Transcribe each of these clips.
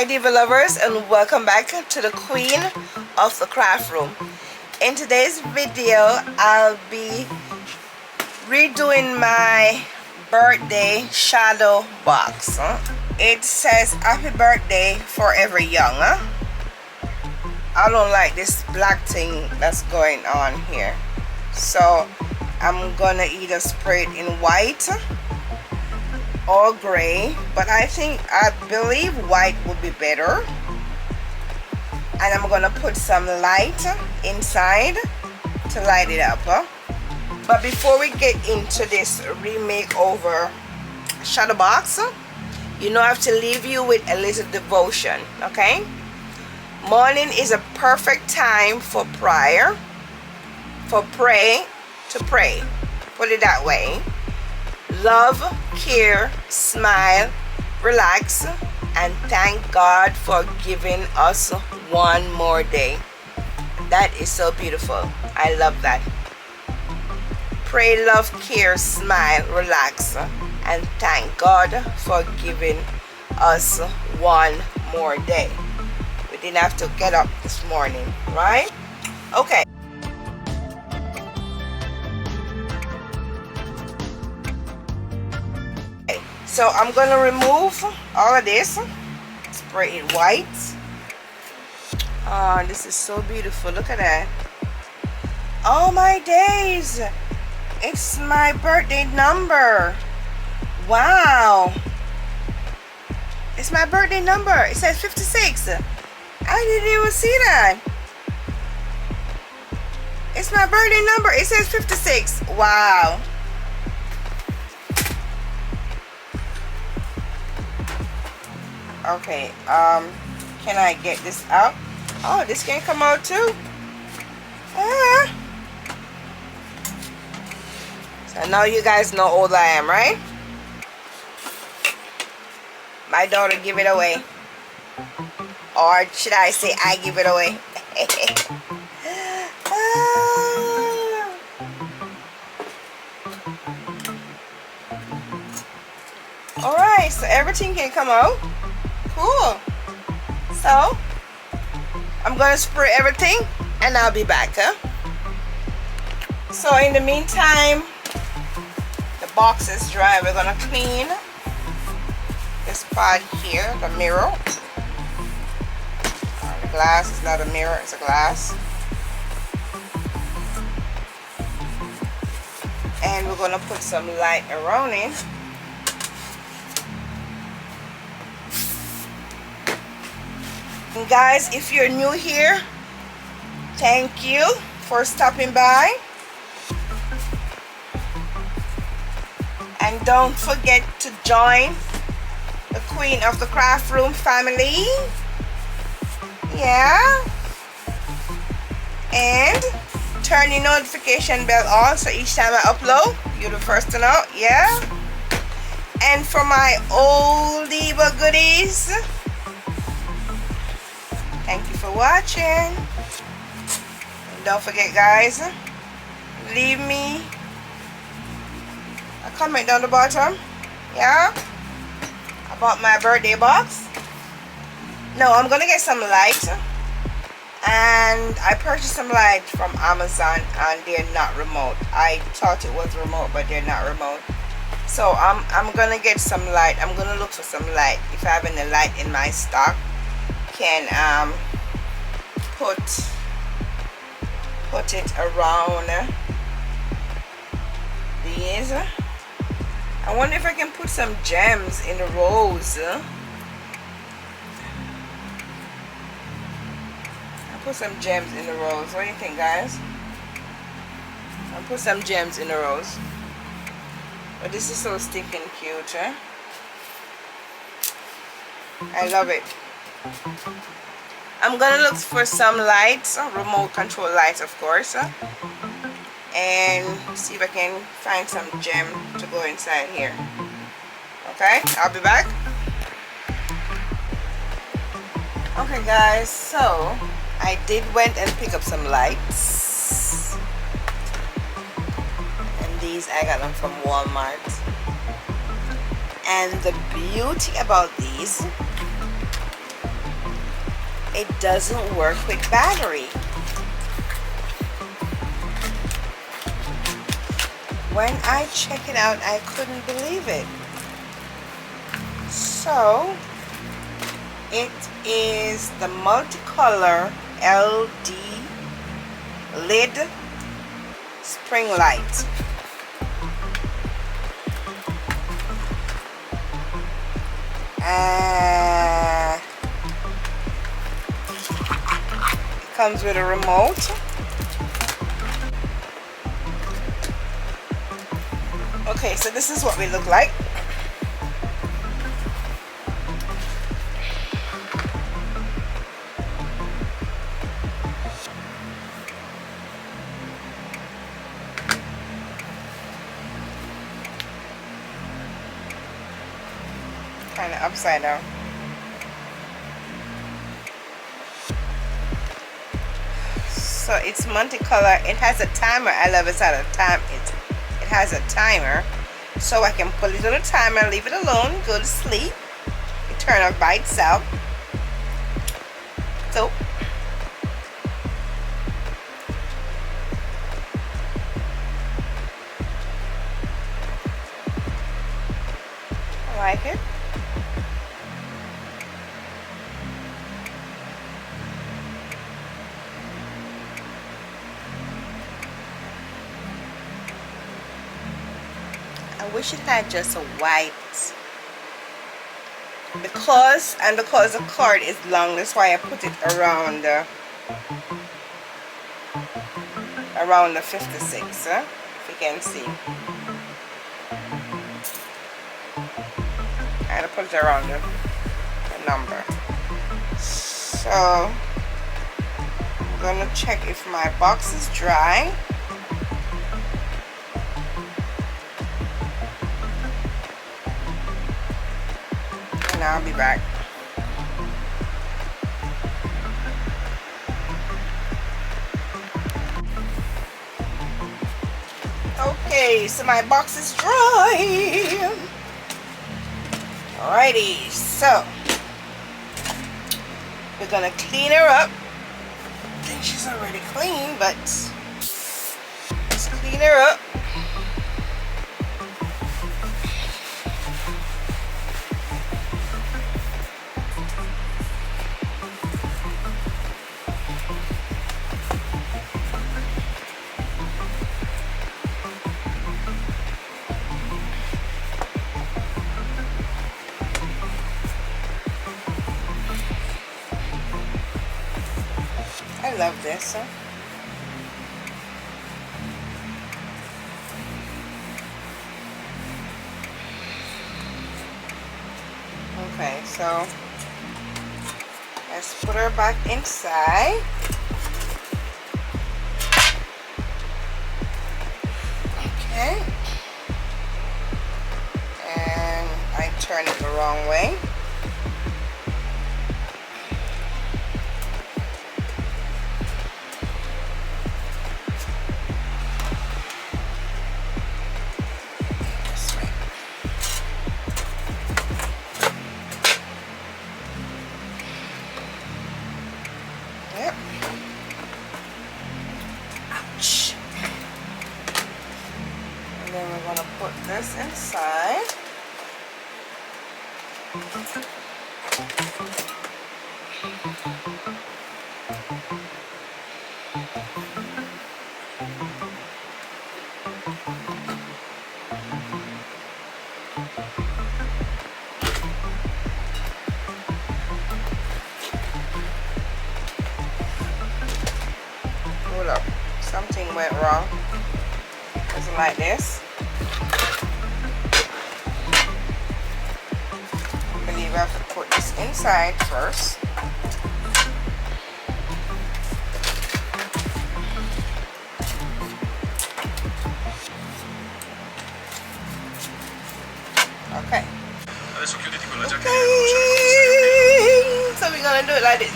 Hi Diva lovers, and welcome back to the Queen of the Craft Room. In today's video I'll be redoing my birthday shadow box. It says happy birthday forever young. I don't like this black thing that's going on here, so I'm gonna either spray it in white or gray, but I believe white would be better. And I'm gonna put some light inside to light it up. But before we get into this remake over shadow box, you know I have to leave you with a little devotion, okay? Morning is a perfect time for prayer, to pray, put it that way. Love, care, smile, relax, and thank God for giving us one more day. That is so beautiful. I love that. Pray, love, care, smile, relax, and thank God for giving us one more day. We didn't have to get up this morning, right? Okay. So I'm gonna remove all of this, spray it white. Oh, this is so beautiful. Look at that. Oh my days, it's my birthday number. Wow, it's my birthday number. It says 56. I didn't even see that. It's my birthday number. It says 56. Wow. Okay, can I get this out? Oh, this can come out too. Ah. So now you guys know how old I am, right? My daughter give it away. Or should I say I give it away? Ah. Alright, so everything can come out. Cool. So I'm gonna spray everything and I'll be back. So in the meantime, the box is dry. We're gonna clean this part here, the mirror. The glass is not a mirror, it's a glass. And we're gonna put some light around it. And guys, if you're new here, thank you for stopping by. And don't forget to join the Queen of the Craft Room family. Yeah. And turn your notification bell on so each time I upload, you're the first to know. Yeah. And for my old diva goodies, thank you for watching. And don't forget, guys, leave me a comment down the bottom, yeah, about my birthday box. No, I'm gonna get some light, and I purchased some light from Amazon, and they're not remote. I thought it was remote, but they're not remote. So I'm gonna get some light. I'm gonna look for some light. If I have any light in my stock, can put it around these. I wonder if I can put some gems in the rows. I'll put some gems in the rows. What do you think, guys? I'll put some gems in the rows. But this is so stinking cute, huh? I love it. I'm gonna look for some lights, remote control lights, of course, and see if I can find some gem to go inside here. Okay, I'll be back. Okay guys, so I went and pick up some lights, and these I got them from Walmart. And the beauty about these it doesn't work with battery. When I checked it out, I couldn't believe it. So it is the multicolor LD lid spring light. It comes with a remote. Okay, so this is what we look like. Kind of upside down. So it's multicolor. It has a timer. I love it's at a time. It has a timer, so I can put it on a timer, leave it alone, go to sleep. It turn off by itself. So I like it. I wish it had just a white, because the cord is long, that's why I put it around the 56, if you can see. I had to put it around the number. So I'm gonna check if my box is dry. And I'll be back. Okay, so my box is dry. Alrighty, so we're gonna clean her up. I think she's already clean, but let's clean her up. I love this. Okay, so let's put her back inside. Okay. And I turned it the wrong way. Yep. Ouch. And then we're going to put this inside. Hold up. Something went wrong. Doesn't like this. I believe I have to put this inside first. Okay. Okay. So we're gonna do it like this.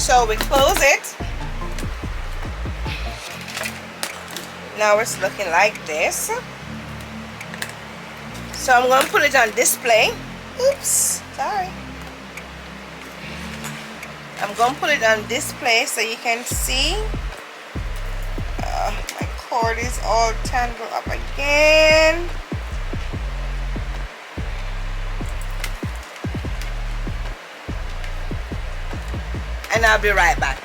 So we close it. Now it's looking like this. So I'm going to put it on display. Oops, sorry. I'm going to put it on display so you can see. My cord is all tangled up again. And I'll be right back.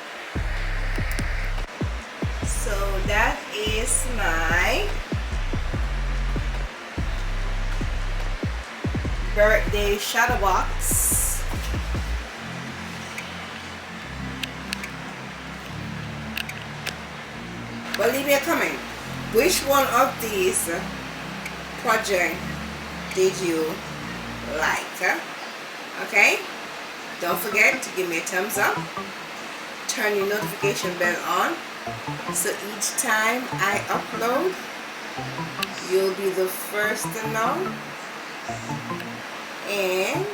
So that is my birthday shadow box. Well, leave me a comment. Which one of these projects did you like? Okay? Don't forget to give me a thumbs up. Turn your notification bell on so each time I upload, you'll be the first to know. And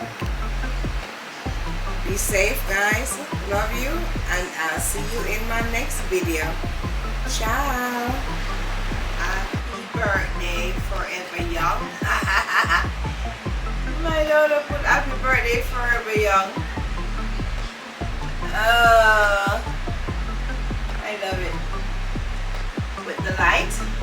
be safe, guys. Love you, and I'll see you in my next video. Ciao. Happy birthday, forever young. My daughter put happy birthday, forever young. I love it. With the light.